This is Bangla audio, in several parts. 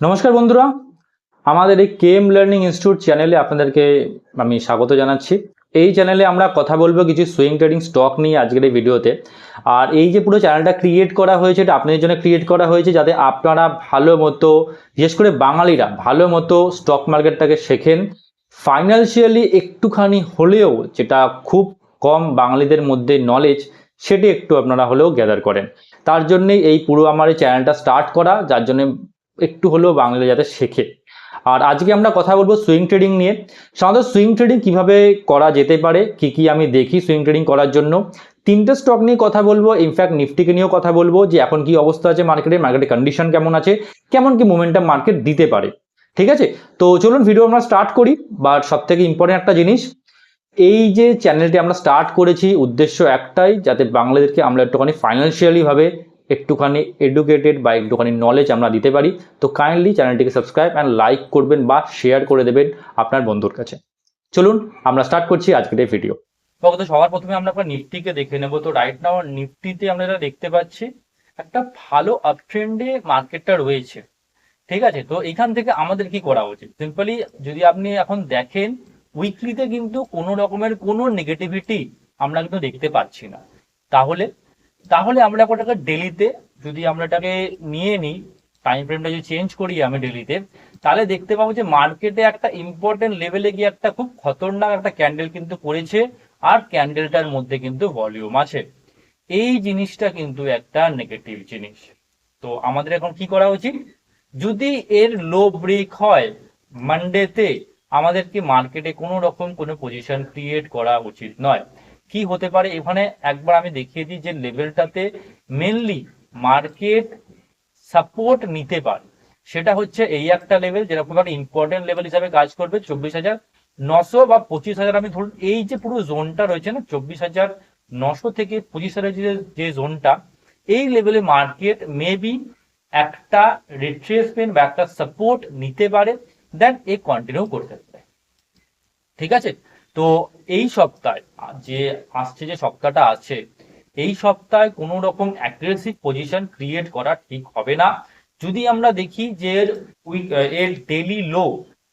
নমস্কার বন্ধুরা, আমাদের এই কেএম লার্নিং ইনস্টিটিউট চ্যানেলে আপনাদেরকে আমি স্বাগত জানাচ্ছি। এই চ্যানেলে আমরা কথা বলবো কিছু সুইং ট্রেডিং স্টক নিয়ে আজকের এই ভিডিওতে। আর এই যে পুরো চ্যানেলটা ক্রিয়েট করা হয়েছে, এটা আপনাদের জন্য ক্রিয়েট করা হয়েছে যাতে আপনারা ভালো মতো, বিশেষ করে বাঙালিরা ভালো মতো স্টক মার্কেটটাকে শেখেন। ফাইন্যান্সিয়ালি একটুখানি হলেও, যেটা খুব কম বাঙালিদের মধ্যে নলেজ, সেটি একটু আপনারা হলেও গ্যাদার করেন। তার জন্যেই এই পুরো আমার এই চ্যানেলটা স্টার্ট করা, যার জন্য একটু হলেও বাংলা যাতে শেখে। আর আজকে আমরা কথা বলবো সুইং ট্রেডিং নিয়ে। সাধারণত সুইং ট্রেডিং কিভাবে করা যেতে পারে, কি কি আমি দেখি সুইং ট্রেডিং করার জন্য। তিনটে স্টক নিয়ে কথা বলবো, ইনফ্যাক্ট নিফটিকে নিয়েও কথা বলবো যে এখন কি অবস্থা আছে মার্কেটের কন্ডিশন কেমন আছে, কেমন কি মোমেন্টাম মার্কেট দিতে পারে। ঠিক আছে, তো চলুন ভিডিও আমরা স্টার্ট করি। বাট সব থেকে ইম্পর্টেন্ট একটা জিনিস, এই যে চ্যানেলটি আমরা স্টার্ট করেছি উদ্দেশ্য একটাই, যাতে বাংলাদেশকে আমরা একটুখানি ফাইন্যান্সিয়ালি ভাবে একটুখানি এডুকেটেড বা একটুখানি নলেজ আমরা দিতে পারি। তো কাইন্ডলি চ্যানেলটিকে সাবস্ক্রাইব অ্যান্ড লাইক করবেন বা শেয়ার করে দেবেন আপনার বন্ধুর কাছে। চলুন আমরা স্টার্ট করছি আজকের এই ভিডিও। তো সবার প্রথমে আমরা আপনার নিফটিকে দেখে নেব। তো রাইট নাও নিফটিতে আমরা এটা দেখতে পাচ্ছি একটা ভালো আপট্রেন্ডে মার্কেটটা রয়েছে। ঠিক আছে, তো এখান থেকে আমাদের কি করা উচিত? সিম্পলি যদি আপনি এখন দেখেন, উইকলিতে কিন্তু কোনো রকমের কোনো নেগেটিভিটি আমরা কিন্তু দেখতে পাচ্ছি না। তাহলে তাহলে আমরা ওটাকে ডেলিতে, যদি আমরা এটাকে নিয়ে নিই, টাইম ফ্রেমটা যদি চেঞ্জ করি আমি ডেলিতে, তাহলে দেখতে পাবো যে মার্কেটে একটা ইম্পর্টেন্ট লেভেলে গিয়ে একটা খুব খতরনাক একটা ক্যান্ডেল কিন্তু পড়েছে। আর ক্যান্ডেলটার মধ্যে কিন্তু ভলিউম আছে। এই জিনিসটা কিন্তু একটা নেগেটিভ জিনিস। তো আমাদের এখন কি করা উচিত? যদি এর লো ব্রেক হয় মানডেতে, আমাদেরকে মার্কেটে কোনো রকম কোনো পজিশন ক্রিয়েট করা উচিত নয়। কি হতে পারে এখানে একবার আমি দেখিয়ে দিই যে লেভেলটাতে মেনলি মার্কেট সাপোর্ট নিতে পারে। সেটা হচ্ছে এই একটা লেভেল, যেটা খুব একটা ইম্পর্টেন্ট লেভেল হিসাবে কাজ করবে, 24,900 বা 25,000। আমি ধরুন এই যে পুরো জোনটা রয়েছে না, 24,900 থেকে 25,000 যে জোনটা, এই লেভেলে মার্কেট মেবি একটা রিট্রেসমেন্ট বা একটা সাপোর্ট নিতে পারে, দেন এ কন্টিনিউ করতে পারে। ঠিক আছে, তো এই সপ্তাহে যে আসছে, যে সপ্তাহটা আছে, এই সপ্তাহে কোনো রকম অ্যাগ্রেসিভ পজিশন ক্রিয়েট করা ঠিক হবে না। যদি আমরা দেখি যে এর ডেইলি লো,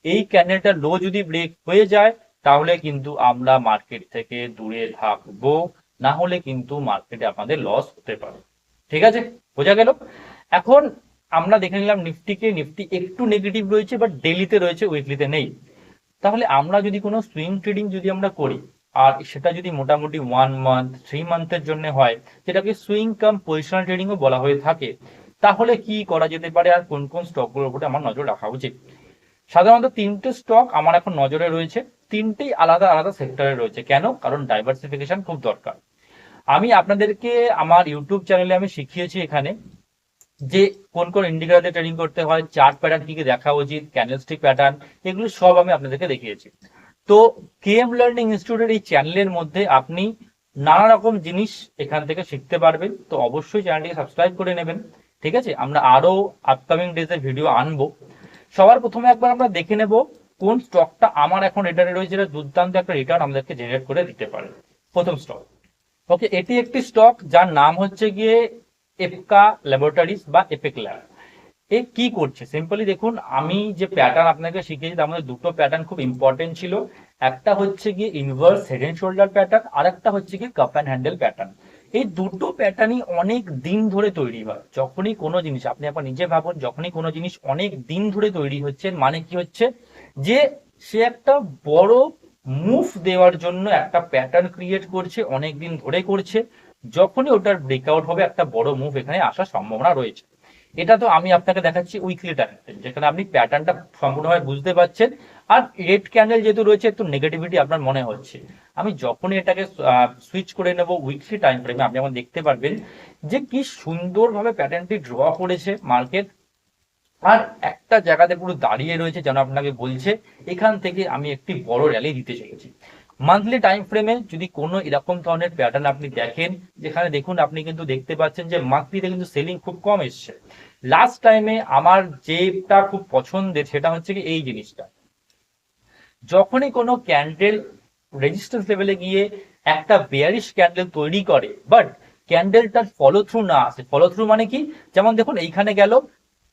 এই ক্যান্ডেলটার লো যদি ব্রেক হয়ে যায়, তাহলে কিন্তু আমরা মার্কেট থেকে দূরে থাকবো, না হলে কিন্তু মার্কেটে আমাদের লস হতে পারে। ঠিক আছে, বোঝা গেল? এখন আমরা দেখে নিলাম নিফটিকে, নিফটি একটু নেগেটিভ রয়েছে, বাট ডেইলিতে রয়েছে, উইকলিতে নেই। তাহলে আমরা যদি কোনো সুইং ট্রেডিং যদি আমরা করি, আর সেটা যদি মোটামুটি 1 মান্থ 3 মান্থের জন্য হয়, যেটাকে সুইং কাম পজিশনাল ট্রেডিংও বলা হয়ে থাকে, তাহলে কি করা যেতে পারে আর কোন কোন স্টকগুলোর উপরে আমার নজর রাখা উচিত? সাধারণত তিনটে স্টক আমার এখন নজরে রয়েছে। তিনটেই আলাদা আলাদা সেক্টরে রয়েছে। কেন? কারণ ডাইভার্সিফিকেশন খুব দরকার। আমি আপনাদেরকে আমার ইউটিউব চ্যানেলে আমি শিখিয়েছি এখানে যে কোন কোন ইন্ডিকেটর ট্রেডিং করতে হয়, চার্ট প্যাটার্ন কি কি দেখা উচিত, ক্যান্ডেলস্টিক প্যাটার্ন, এগুলো সব আমি আপনাদেরকে দেখিয়েছি। তো কেএম লার্নিং ইনস্টিটিউটের এই চ্যানেলের মধ্যে আপনি নানা রকম জিনিস এখান থেকে শিখতে পারবেন। তো অবশ্যই চ্যানেলটিকে সাবস্ক্রাইব করে নেবেন। ঠিক আছে, আমরা আরো আপকামিং ডেজের ভিডিও আনবো। সবার প্রথমে একবার আমরা দেখে নেব কোন স্টকটা আমার এখন রিটার্নে রয়েছে, যেটা দুর্দান্ত একটা রিটার্ন আমাদেরকে জেনারেট করে দিতে পারে। প্রথম স্টক, ওকে, এটি একটি স্টক যার নাম হচ্ছে গিয়ে এপকা ল্যাবরেটরিজ বা এপেক ল্যাব। এ কি করছে সিম্পলি দেখুন, আমি যে প্যাটার্ন আপনাকে শিখিয়েছি তার মধ্যে দুটো প্যাটার্ন খুব ইম্পর্টেন্ট ছিল। একটা হচ্ছে গিয়ে inverse head and shoulder pattern, আর একটা হচ্ছে গিয়ে কাপ অ্যান্ড হ্যান্ডেল প্যাটার্ন। এই দুটো প্যাটার্নই অনেক দিন ধরে তৈরি হয়। যখনই কোনো জিনিস, আপনি একবার নিজে ভাবুন, যখনই কোনো জিনিস অনেক দিন ধরে তৈরি হচ্ছে, মানে কি হচ্ছে যে সে একটা বড় মুভ দেওয়ার জন্য একটা প্যাটার্ন ক্রিয়েট করছে, অনেক দিন ধরে করছে। যখনই ওটার ব্রেকআউট হবে, একটা বড় মুভ এখানে আসার সম্ভাবনা রয়েছে। এটা তো আমি আপনাকে দেখাচ্ছি উইকলি টাইম, যেখানে আপনি প্যাটার্নটা সম্পূর্ণভাবে বুঝতে পারছেন। আর রেড ক্যান্ডেল যেহেতু রয়েছে, একটু নেগেটিভিটি আপনার মনে হচ্ছে। আমি যখনই এটাকে সুইচ করে নেব উইকলি টাইম ফ্রেমে, আপনি যেমন দেখতে পারবেন যে কি সুন্দরভাবে প্যাটার্নটি ড্র করেছে মার্কেট। আর একটা জায়গাতে পুরো দাঁড়িয়ে রয়েছে, যেন আপনাকে বলছে এখান থেকে আমি একটি বড় র্যালি দিতে চলেছি। মান্থলি টাইম ফ্রেমে যদি কোনো এরকম ধরনের প্যাটার্ন আপনি দেখেন, যেখানে দেখুন আপনি কিন্তু দেখতে পাচ্ছেন যে মান্থলিতে কিন্তু সেলিং খুব কম এসছে। লাস্ট টাইমে আমার যেটা খুব পছন্দের সেটা হচ্ছে কি এই জিনিসটা, যখনই কোনো ক্যান্ডেল রেজিস্ট্যান্স লেভেলে গিয়ে একটা বেয়ারিশ ক্যান্ডেল তৈরি করে, বাট ক্যান্ডেলটার ফলো থ্রু না আসে। ফলো থ্রু মানে কি? যেমন দেখুন এইখানে গেল,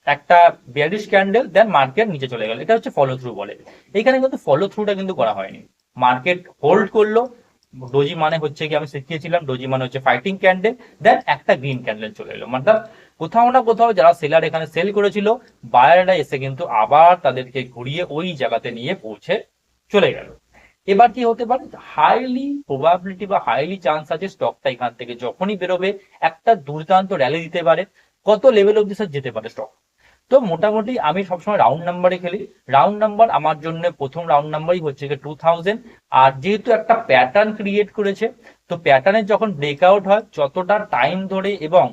একটা বিয়ারিশ ক্যান্ডেল, দেন মার্কেট নিচে চলে গেল, এটা হচ্ছে ফলো থ্রু বলে। এখানে কিন্তু ফলো থ্রুটা কিন্তু করা হয়নি, মার্কেট হোল্ড করলো। ডোজি মানে হচ্ছে কি, আমি শিখিয়েছিলাম ডোজি মানে হচ্ছে ফাইটিং ক্যান্ডেল, দেন একটা গ্রিন ক্যান্ডেল চলে এলো, মানে কোথাও না কোথাও যারা সেলার এখানে সেল করেছিল, বায়াররা এসে কিন্তু আবার তাদেরকে ঘুরিয়ে ওই জায়গাতে নিয়ে পৌঁছে চলে গেল। এবার কি হতে পারে, হাইলি প্রবাবিলিটি বা হাইলি চান্স আছে স্টকটা এখান থেকে যখনই বেরোবে একটা দুর্দান্ত র্যালি দিতে পারে। কত লেভেল অব্দি স্যার যেতে পারে স্টক? তো মোটামুটি আমি সবসময় রাউন্ড নাম্বারে খেলি। রাউন্ড নাম্বার আমার জন্য প্রথম রাউন্ড নাম্বারই হচ্ছে 2000। আর যেহেতু একটা প্যাটার্ন ক্রিয়েট করেছে, তো প্যাটার্নের যখন ব্রেকআউট হয়, যতটা টাইম ধরে এবং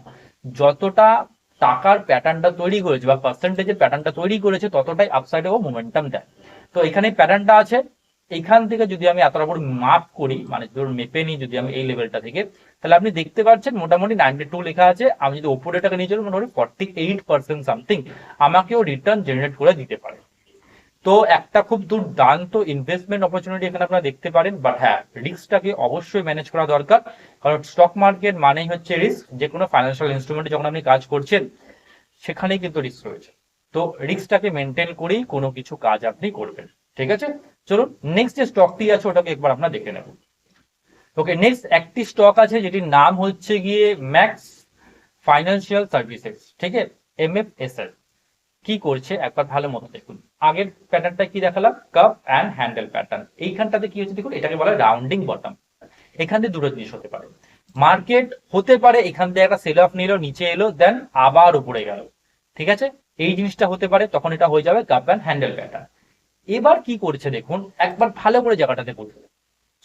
যতটা টাকার প্যাটার্নটা তৈরি করেছে বা পার্সেন্টেজের প্যাটার্নটা তৈরি করেছে, ততটাই আপসাইডে ও মোমেন্টাম দেয়। তো এখানে প্যাটার্নটা আছে, এখান থেকে যদি আমি এতটা বড় মাপ করি, মানে ধরুন মেপে নিই যদি আমি এই লেভেলটা থেকে, তাহলে আপনি দেখতে পাচ্ছেন মোটামুটি 92 লেখা আছে। আমি যদি ওপরে টাকা নিয়ে চলি, মোটামুটি 48% সামথিং আমাকেও রিটার্ন জেনারেট করে দিতে পারে। তো একটা খুব দুর্দান্ত ইনভেস্টমেন্ট অপরচুনিটি এখানে আপনারা দেখতে পারেন। বাট হ্যাঁ, রিস্কটাকে অবশ্যই ম্যানেজ করা দরকার, কারণ স্টক মার্কেট মানেই হচ্ছে রিস্ক। যে কোনো ফাইন্যান্সিয়াল ইনস্ট্রুমেন্টে যখন আপনি কাজ করছেন, সেখানেই কিন্তু রিস্ক রয়েছে। তো রিস্কটাকে মেনটেন করেই কোনো কিছু কাজ আপনি করবেন। ঠিক আছে, চলুন নেক্সট যে স্টকটি আছে ওটাকে একবার আমরা দেখে নেব। ওকে, নেক্সট একটি স্টক আছে যেটির নাম হচ্ছে গিয়ে ম্যাক্স ফাইন্যান্সিয়াল সার্ভিসেস। ঠিক আছে, MFSL। কি করছে একবার ভালো মতো দেখুন। আগের প্যাটার্নটা কি দেখালাম, কাপ অ্যান্ড হ্যান্ডেল প্যাটার্ন। এইখানটাতে কি হচ্ছে দেখুন, এটাকে বলা রাউন্ডিং বটম। এখান থেকে দুটো জিনিস হতে পারে, মার্কেট হতে পারে এখান থেকে একটা সেল অফ নিল, নিচে এলো, দেন আবার উপরে গেল। ঠিক আছে, এই জিনিসটা হতে পারে, তখন এটা হয়ে যাবে কাপ অ্যান্ড হ্যান্ডেল প্যাটার্ন। এবার কি করছে দেখুন, একবার ভালো করে জায়গাটাতে বুঝবে।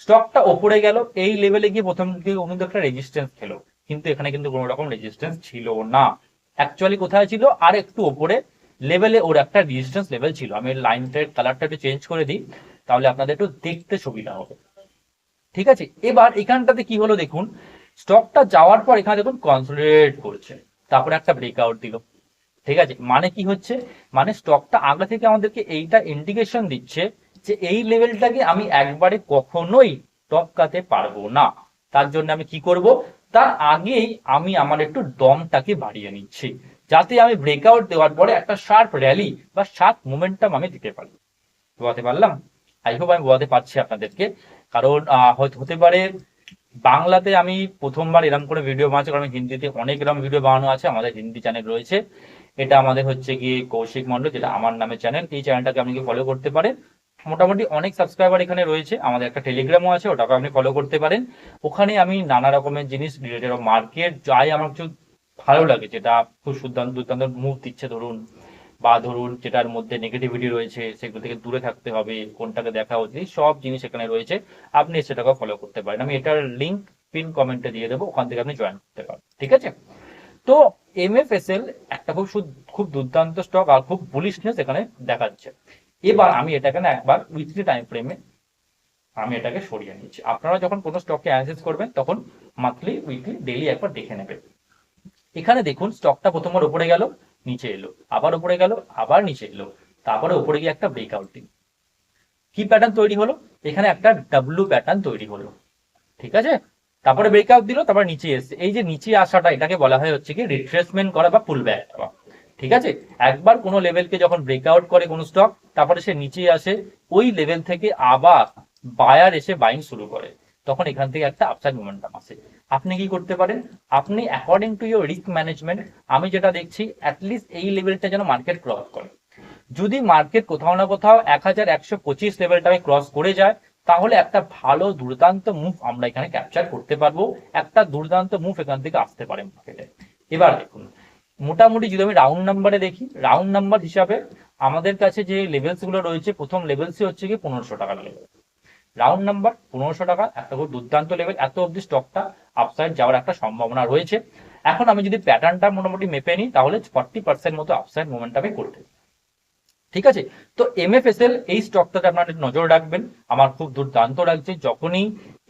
স্টকটা ওপরে গেল, এই লেভেলে গিয়ে প্রথম দিকে কিন্তু একটা রেজিস্ট্যান্স খেলো, কিন্তু এখানে কিন্তু কোনো রকম রেজিস্ট্যান্স ছিল না। অ্যাকচুয়ালি কোথায় ছিল, আর একটু ওপরে লেভেলে ওর একটা রেজিস্ট্যান্স লেভেল ছিল। আমি লাইনটার কালারটা একটু চেঞ্জ করে দিই, তাহলে আপনাদের একটু দেখতে সুবিধা হবে। ঠিক আছে, এবার এখানটাতে কি হলো দেখুন, স্টকটা যাওয়ার পর এখানে দেখুন কনসলিডেট করছে, তারপরে একটা ব্রেকআউট দিল। ঠিক আছে, মানে কি হচ্ছে, মানে স্টকটা আগে থেকে আমাদেরকে এইটা ইন্ডিকেশন দিচ্ছে যে এই লেভেলটাকে আমি একবারে কখনোই টপকাতে পারবো না। তার জন্য আমি কি করব, তার আগেই আমি আমার একটু দমটাকে বাড়িয়ে নিচ্ছি, যাতে আমি ব্রেকআউট দেওয়ার পরে একটা শার্প র্যালি বা শার্প মোমেন্টাম আমি দিতে পারি। বোঝাতে পারলাম? আই হোপ আমি বোঝাতে পারছি আপনাদেরকে। কারণ হয়তো হতে পারে বাংলাতে আমি প্রথমবার এরকম করে ভিডিও বানাচ্ছি, কারণ হিন্দিতে অনেক এরকম ভিডিও বানানো আছে, আমাদের হিন্দি চ্যানেল রয়েছে। এটা আমাদের হচ্ছে গিয়ে কৌশিক মন্ডল, যেটা আমার নামে চ্যানেল। এই চ্যানেলটাকে আপনি ফলো করতে পারেন, মোটামুটি অনেক সাবস্ক্রাইবার এখানে রয়েছে। আমাদের একটা টেলিগ্রামও আছে, ওটাকে আপনি ফলো করতে পারেন। ওখানে আমি নানা রকমের জিনিস রিলেটেড মার্কেট যাই আমার কিছু ভালো লাগে, যেটা খুব দুর্দান্ত দুর্দান্ত মুভ দিচ্ছে ধরুন, বা ধরুন যেটার মধ্যে নেগেটিভিটি রয়েছে সেগুলো থেকে দূরে থাকতে হবে, কোনটাকে দেখা উচিত, সব জিনিস এখানে রয়েছে। আপনি সেটাকে ফলো করতে পারেন, আমি এটার লিঙ্ক পিন কমেন্টে দিয়ে দেবো, ওখান থেকে আপনি জয়েন করতে পারেন। ঠিক আছে, তো MFSL একটা খুব দুর্দান্ত স্টক আর খুব বুলিশনেস এখানে দেখাচ্ছে। এবার আমি এটাকে না একবার উইকলি টাইম ফ্রেমে আমি এটাকে সরিয়ে নিচ্ছি। আপনারা যখন কোনো স্টককে অ্যানালাইসিস করবেন, তখন মান্থলি, উইকলি, ডেইলি একবার দেখে নেবেন। এখানে দেখুন স্টকটা প্রথমবার উপরে গেল, নিচে এলো, আবার উপরে গেল, আবার নিচে এলো, তারপরে উপরে গিয়ে একটা ব্রেকআউট দিন। কি প্যাটার্ন তৈরি হলো, এখানে একটা ডাব্লু প্যাটার্ন তৈরি হলো। ঠিক আছে, তারপরে ব্রেকআউট দিল, তারপরে নিচে এসছে। এই যে নিচে আসাটা, এটাকে বলা হয় হচ্ছে কি রিট্রেসমেন্ট করা বা পুল ব্যাক করা। ঠিক আছে, একবার কোনো লেভেলকে যখন ব্রেকআউট করে কোনো স্টক, তারপরে সে নিচে আসে, ওই লেভেল থেকে আবার বায়ার এসে বাইং শুরু করে, তখন এখান থেকে একটা আপসাইড মোমেন্টাম আসে। আপনি কি করতে পারেন, আপনি according to your risk management, আমি যেটা দেখছি অ্যাটলিস্ট এই লেভেলটা যেন মার্কেট ক্রস করে। যদি মার্কেট কোথাও না কোথাও 1125 লেভেলটাকে ক্রস করে যায়, তাহলে একটা ভালো দুর্দান্ত মুভ আমরা এখানে ক্যাপচার করতে পারবো। একটা দুর্দান্ত মুভ এখান থেকে আসতে পারে মার্কেটে। এবার দেখুন, মোটামুটি যদি আমি রাউন্ড নাম্বারে দেখি, রাউন্ড নাম্বার হিসাবে আমাদের কাছে যে লেভেলস গুলো রয়েছে, প্রথম লেভেলসই হচ্ছে কি 1500 টাকা লেভেল। রাউন্ড নাম্বার 1500 টাকা একটা খুব দুর্দান্ত লেভেল, এত অব্দি স্টকটা আপসাইড যাওয়ার একটা সম্ভাবনা রয়েছে। এখন আমি যদি প্যাটার্নটা মোটামুটি মেপে নিই, তাহলে 40% মতো আপসাইড মোমেন্টামে করতে। ঠিক আছে, তো MFSL এই স্টকটাতে আপনারা নজর রাখবেন। আমার খুব দুর্দান্ত লাগছে, যখনই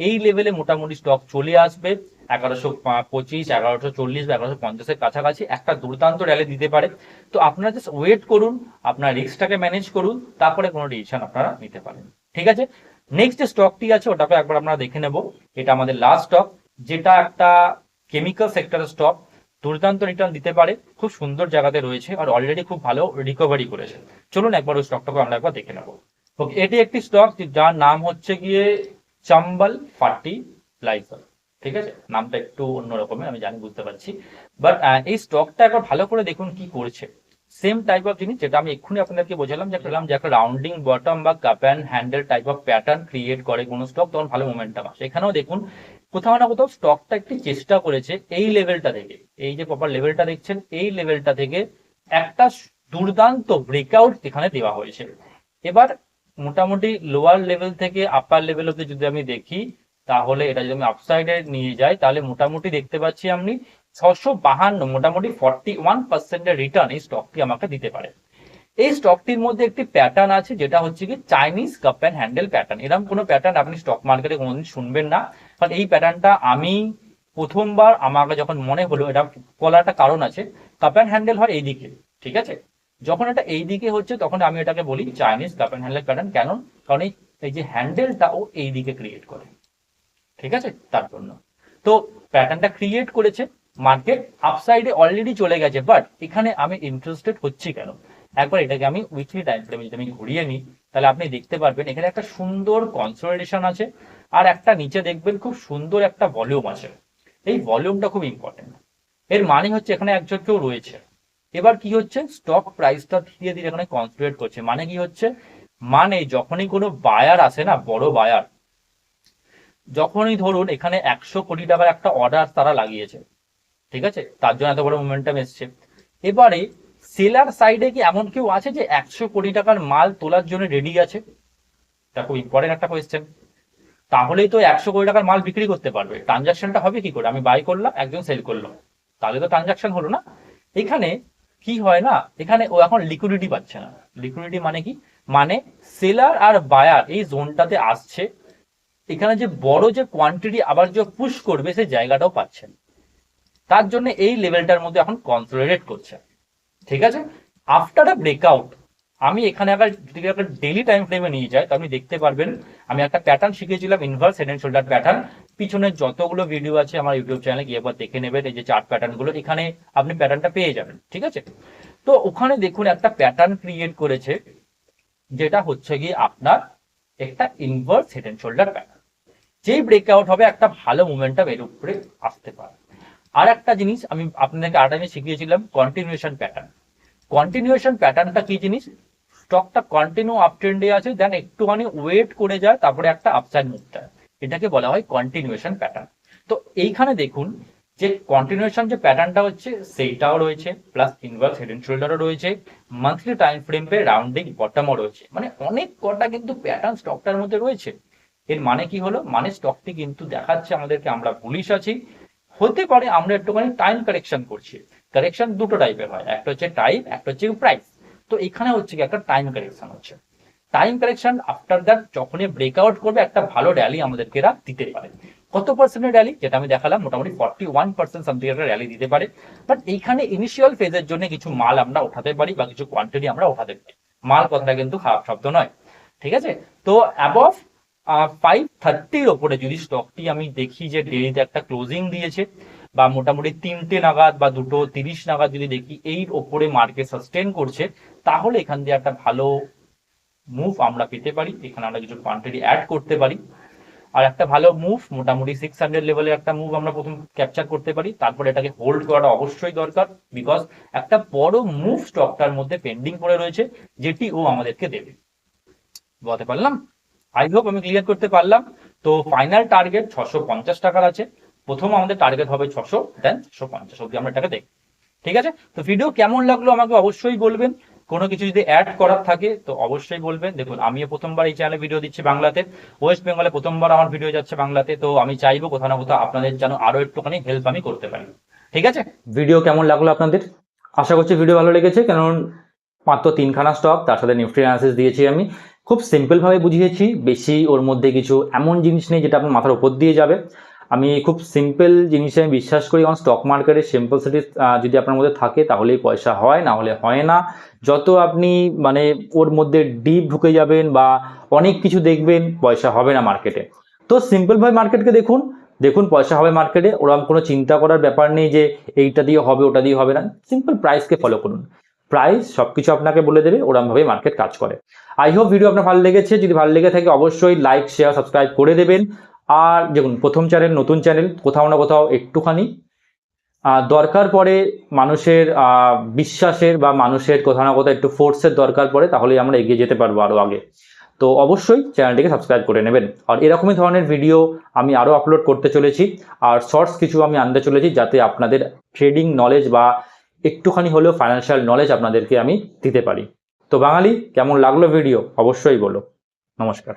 এই লেভেলে মোটামুটি স্টক চলে আসবে 1125, 1140 বা 1150-এর কাছাকাছি, একটা দুর্দান্ত র্যালি দিতে পারে। তো আপনারা জাস্ট ওয়েট করুন, আপনার রিস্কটাকে ম্যানেজ করুন, তারপরে কোনো ডিসিশন আপনারা নিতে পারেন। ঠিক আছে, নেক্সট যে স্টকটি আছে ওটাকে একবার আমরা দেখে নেব। এটা আমাদের লাস্ট স্টক, যেটা একটা কেমিক্যাল সেক্টরের স্টক। দুর্দান্ত রিটার্ন দিতে পারে, খুব সুন্দর জায়গাতে রয়েছে আর অলরেডি খুব ভালো রিকভারি করেছে। চলুন একবার ওই স্টকটাকে আমরা একবার দেখে নেবো। ওকে, এটি একটি স্টক যার নাম হচ্ছে গিয়ে চাম্বল ফার্টিলাইজার। ঠিক আছে, নামটা একটু অন্যরকমের আমি জানি, বুঝতে পারছি, বাট এই স্টকটা একবার ভালো করে দেখুন কি করছে। সেম টাইপ অফ জিনিস যেটা আমি এক্ষুনি আপনাদেরকে বোঝালাম, যে একটা রাউন্ডিং বটম বা cup and handle type of pattern create করে কোনো স্টক, তখন ভালো মোমেন্টাম আসে। এখানেও দেখুন কোথাও না কোথাও স্টকটা একটি চেষ্টা করেছে এই লেভেলটা থেকে, এই যে প্রপার লেভেলটা দেখছেন, এই লেভেলটা থেকে একটা দুর্দান্ত ব্রেকআউট এখানে দেওয়া হয়েছে। এবার মোটামুটি লোয়ার লেভেল থেকে আপার লেভেল অব্দি যদি আমি দেখি, তাহলে এটা যদি আমি আপসাইডে নিয়ে যাই, তাহলে মোটামুটি দেখতে পাচ্ছি আমি 652, মোটামুটি 41% রিটার্ন এই স্টকটি আমাকে দিতে পারে। এই স্টকটির মধ্যে একটি প্যাটার্ন আছে, যেটা হচ্ছে কি Chinese cup and handle pattern. এরকম কোনো প্যাটার্ন আপনি স্টক মার্কেটে কোনোদিন শুনবেন না, কারণ এই প্যাটার্নটা আমি প্রথমবার আমাকে যখন মনে হলো, এটা বলার একটা কারণ আছে। কাপ অ্যান্ড হ্যান্ডেল হয় এইদিকে, ঠিক আছে, যখন এটা এইদিকে হচ্ছে তখন আমি এটাকে বলি Chinese cup and handle pattern. কেন? কারণ এই যে হ্যান্ডেলটা ও এইদিকে ক্রিয়েট করে, ঠিক আছে, তার জন্য। তো প্যাটার্নটা ক্রিয়েট করেছে, মার্কেট আপসাইডে অলরেডি চলে গেছে, বাট এখানে আমি ইন্টারেস্টেড হচ্ছি কেন? একবার এটাকে আমি উইকলি টাইম ফ্রেমে যদি আমি ঘুরিয়ে নিই, তাহলে আপনি দেখতে পারবেন এখানে একটা সুন্দর কনসলিডেশন আছে, আর একটা নিচে দেখবেন খুব সুন্দর একটা ভলিউম আছে। এই ভলিউমটা খুব ইম্পর্টেন্ট। এর মানে হচ্ছে এখানে একজন কেউ রয়েছে। এবার কি হচ্ছে, স্টক প্রাইসটা ধীরে ধীরে এখানে কনসলিডেট করছে। মানে কি হচ্ছে, মানে যখনই কোনো বায়ার আসে না, বড় বায়ার, যখনই ধরুন এখানে 100 কোটি টাকার একটা অর্ডার তারা লাগিয়েছে, ঠিক আছে, তার জন্য এত বড় মোমেন্টাম এসছে। এবারে সেলার সাইডে কি এমন কেউ আছে যে 100 কোটি টাকার মাল তোলার জন্য রেডি আছে? এটা খুব ইম্পর্টেন্ট একটা কোয়েশ্চেন। তাহলেই তো 100 কোটি টাকার মাল বিক্রি করতে পারবে। ট্রানজাকশনটা হবে কি করে? আমি বাই করলাম, একজন সেল করলো, তাহলে তো ট্রানজাকশন হলো না। এখানে কি হয় না, এখানে ও এখন লিকুইডিটি পাচ্ছে না। লিকুইডিটি মানে কি? মানে সেলার আর বায়ার এই জোনটাতে আসছে, এখানে যে বড় যে কোয়ান্টিটি আবার যে পুশ করবে সেই জায়গাটাও পাচ্ছেন, তার জন্য এই লেভেলটার মধ্যে এখন কনসলিডেট করছে, ঠিক আছে। আফটার আ ব্রেকআউট, আমি এখানে আবার যদি একটা ডেইলি টাইম ফ্রেমে নিয়ে যাই, তো আপনি দেখতে পারবেন আমি একটা প্যাটার্ন শিখেছিলাম, inverse head and shoulder pattern. পিছনে যতগুলো ভিডিও আছে আমার ইউটিউব চ্যানেলে গিয়ে একবার দেখে নেবেন, এই যে চার্ট প্যাটার্ন গুলো, এখানে আপনি প্যাটার্নটা পেয়ে যাবেন, ঠিক আছে। তো ওখানে দেখুন একটা প্যাটার্ন ক্রিয়েট করেছে, যেটা হচ্ছে গিয়ে আপনার একটা inverse head and shoulder pattern. যেই ব্রেকআউট হবে একটা ভালো মোমেন্টাম এর উপরে আসতে পারে। আর একটা জিনিস আমি আপনাদেরকে আরেকটা জিনিস শিখিয়েছিলাম, কন্টিনিউশন প্যাটার্ন। কন্টিনিউশন প্যাটার্নটা কি জিনিস? স্টকটা কন্টিনিউ আপ ট্রেন্ডে আছে, দেন একটুখানি ওয়েট করে যায়, তারপরে একটা আপসাইড মুভ দেয়, এটাকে বলা হয় কন্টিনিউশন প্যাটার্ন। তো এইখানে দেখুন যে কন্টিনিউশন যে প্যাটার্নটা হচ্ছে সেইটাও রয়েছে, প্লাস ইনভার্স হেড এন্ড শোল্ডারও রয়েছে, মান্থলি টাইম ফ্রেম পে রাউন্ডিং বটমও রয়েছে। মানে অনেক কটা কিন্তু প্যাটার্ন স্টকটার মধ্যে রয়েছে। এর মানে কি হলো? মানে স্টকটি কিন্তু দেখাচ্ছে আমাদেরকে আমরা বুলিশ আছি। হতে পারে আমরা একটুখানি টাইম কারেকশন করছি। কারেকশন দুটো টাইপের হয়, একটা হচ্ছে টাইম, একটা হচ্ছে প্রাইস। তো এখানে হচ্ছে কি একটা টাইম কারেকশন হচ্ছে। টাইম কারেকশন আফটার দ্যাট যখনই ব্রেকআউট করবে একটা ভালো র্যালি আমাদেরকে এরা দিতে পারে। কত পার্সেন্টের র্যালি? যেটা আমি দেখালাম, মোটামুটি 41% সামথিং একটা র্যালি দিতে পারে। বাট এইখানে ইনিশিয়াল ফেজের জন্য কিছু মাল আমরা উঠাতে পারি বা কিছু কোয়ান্টিটি আমরা উঠাতে পারি। মাল কথাটা কিন্তু খারাপ শব্দ নয়, ঠিক আছে। তো অ্যাবভ 530-র ওপরে যদি স্টকটি আমি দেখি যে ডেইলিতে একটা ক্লোজিং দিয়েছে, বা মোটামুটি 3টে নাগাদ বা 2:30 নাগাদ যদি দেখি এর ওপরে মার্কেট সাস্টেন করছে, তাহলে এখান দিয়ে একটা ভালো মুভ আমরা পেতে পারি। এখানে আমরা কিছু কোয়ান্টিটি অ্যাড করতে পারি, আর একটা ভালো মুভ মোটামুটি 600 লেভেলের একটা মুভ আমরা প্রথম ক্যাপচার করতে পারি। তারপরে এটাকে হোল্ড করাটা অবশ্যই দরকার, বিকজ একটা বড় মুভ স্টকটার মধ্যে পেন্ডিং পড়ে রয়েছে, যেটি ও আমাদেরকে দেবে। বলতে পারলাম? আই হোপ আমি ক্লিয়ার করতে পারলাম। তো ফাইনাল টার্গেট 650 টাকার আছে। প্রথম আমাদের টার্গেট হবে 600, দেন 650 অব্দি আমরা এটাকে দেখি, ঠিক আছে। তো ভিডিও কেমন লাগলো আমাকে অবশ্যই বলবেন। কোনো কিছু যদি অ্যাড করার থাকে তো অবশ্যই বলবেন। দেখুন আমিও প্রথমবার এই চ্যানেলে ভিডিও দিচ্ছি বাংলাতে, ওয়েস্ট বেঙ্গলে প্রথমবার আমার ভিডিও যাচ্ছে বাংলাতে। তো আমি চাইবো কোথাও না কোথাও আপনাদের যেন আরো একটুখানি হেল্প আমি করতে পারি, ঠিক আছে। ভিডিও কেমন লাগলো আপনাদের? আশা করছি ভিডিও ভালো লেগেছে, কারণ মাত্র 3খানা স্টক, তার সাথে নিফটি অ্যানালিসিস দিয়েছি। আমি খুব সিম্পলভাবে বুঝিয়েছি, বেশি ওর মধ্যে কিছু এমন জিনিস নেই যেটা আপনার মাথার উপর দিয়ে যাবে। আমি খুব সিম্পল জিনিসে আমি বিশ্বাস করি, কারণ স্টক মার্কেটে সিম্পলসিটি যদি আপনার মধ্যে থাকে তাহলেই পয়সা হয়, না হলে হয় না। যত আপনি মানে ওর মধ্যে ডিপ ঢুকে যাবেন বা অনেক কিছু দেখবেন, পয়সা হবে না মার্কেটে। তো সিম্পলভাবে মার্কেটকে দেখুন, দেখুন পয়সা হবে মার্কেটে, ওরকম কোনো চিন্তা করার ব্যাপার নেই যে এইটা দিয়ে হবে ওটা দিয়ে হবে না, সিম্পল প্রাইসকে ফলো করুন, প্রাইস সব কিছু আপনাকে বলে দেবে, ওরকমভাবে মার্কেট কাজ করে। আই হোপ ভিডিও আপনার ভালো লেগেছে, যদি ভালো লেগে থাকে অবশ্যই লাইক শেয়ার সাবস্ক্রাইব করে দেবেন। আর দেখুন প্রথম চ্যানেল, নতুন চ্যানেল, কোথাও না কোথাও একটুখানি দরকার পড়ে মানুষের বিশ্বাসের বা মানুষের কোথাও না কোথাও একটু ফোর্সের দরকার পড়ে, তাহলেই আমরা এগিয়ে যেতে পারবো আরও আগে। তো অবশ্যই চ্যানেলটিকে সাবস্ক্রাইব করে নেবেন। আর এরকমই ধরনের ভিডিও আমি আরও আপলোড করতে চলেছি, আর শর্টস কিছু আমি আনতে চলেছি, যাতে আপনাদের ট্রেডিং নলেজ বা একটুখানি হলেও ফাইন্যান্সিয়াল নলেজ আপনাদেরকে আমি দিতে পারি। তো বাঙালি, কেমন লাগলো ভিডিও অবশ্যই বলো। নমস্কার।